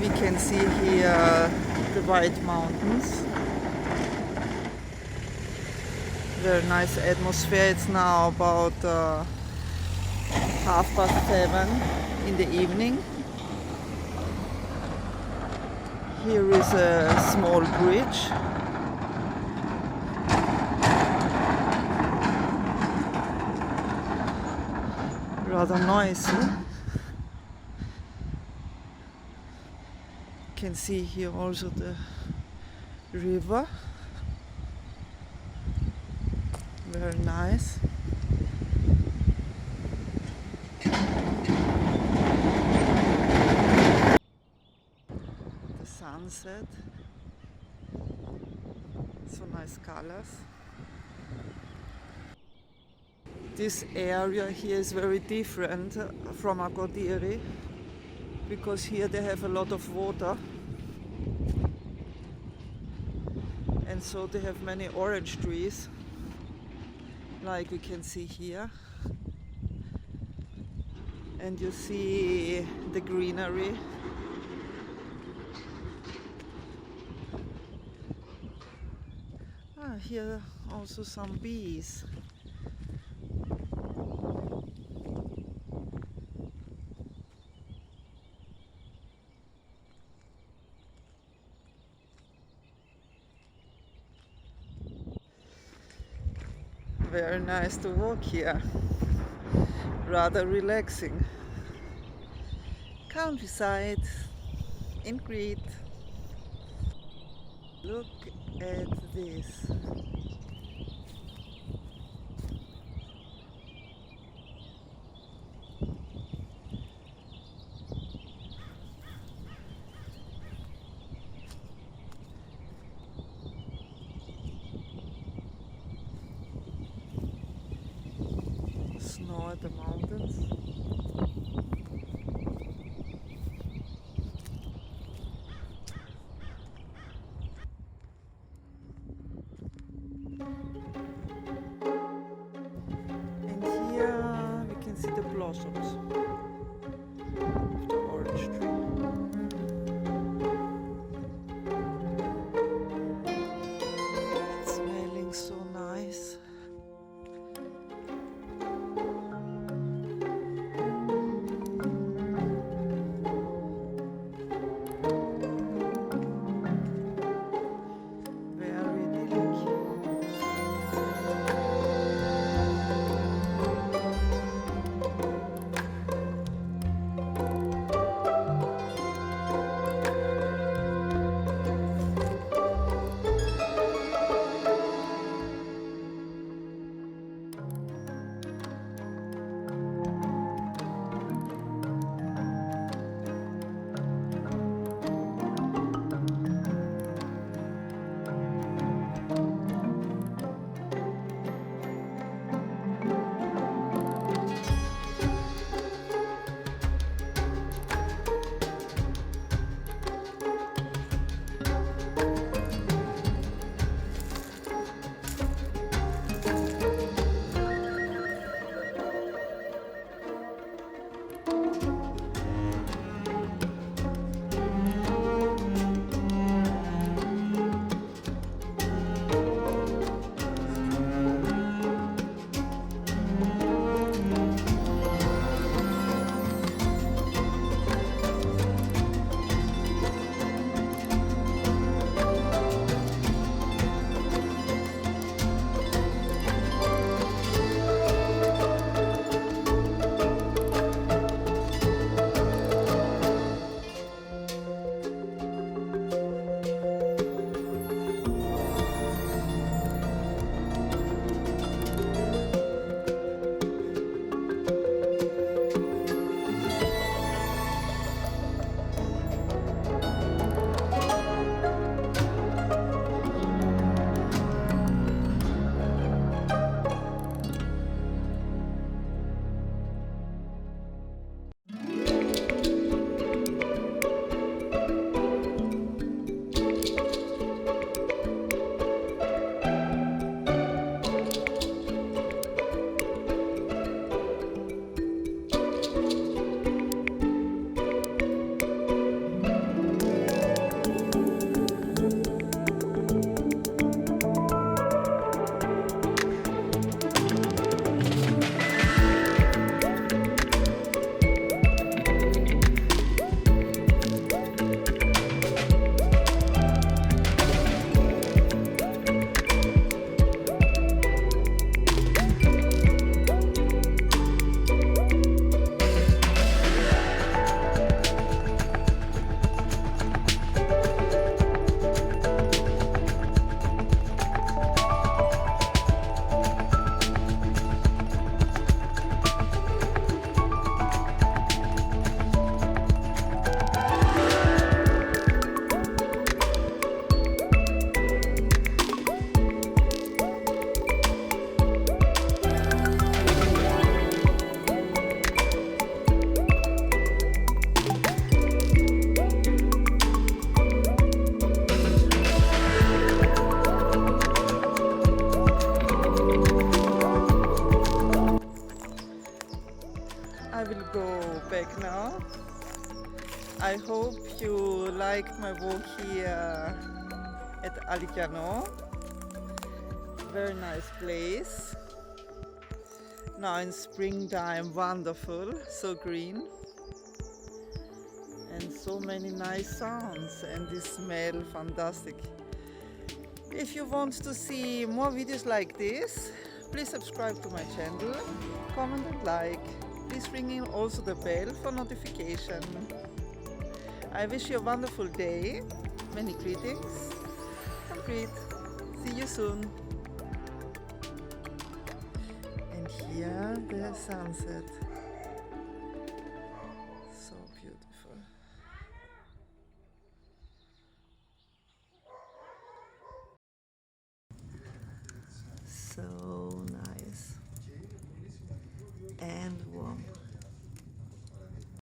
We can see here the White Mountains. Very nice atmosphere. It's now about 7:30 in the evening. Here is a small bridge. Rather noisy. You can see here also the river. Very nice. The sunset. So nice colors. This area here is very different from Akodiri because here they have a lot of water, and so they have many orange trees, like we can see here, and you see the greenery. Here also some bees. Very nice to walk here. Rather relaxing. Countryside in Crete. Look at this. Snow at the mountains. And here we can see the blossoms of the orange tree. It's smelling so nice. hope you liked my walk here at Alikianos. Very nice place. Now in springtime, wonderful, so green. And so many nice sounds, and the smell, fantastic. If you want to see more videos like this, please subscribe to my channel, comment and like. Please ring in also the bell for notification. I wish you a wonderful day. Many greetings from Crete. See you soon. And here the sunset. So beautiful. So nice and warm.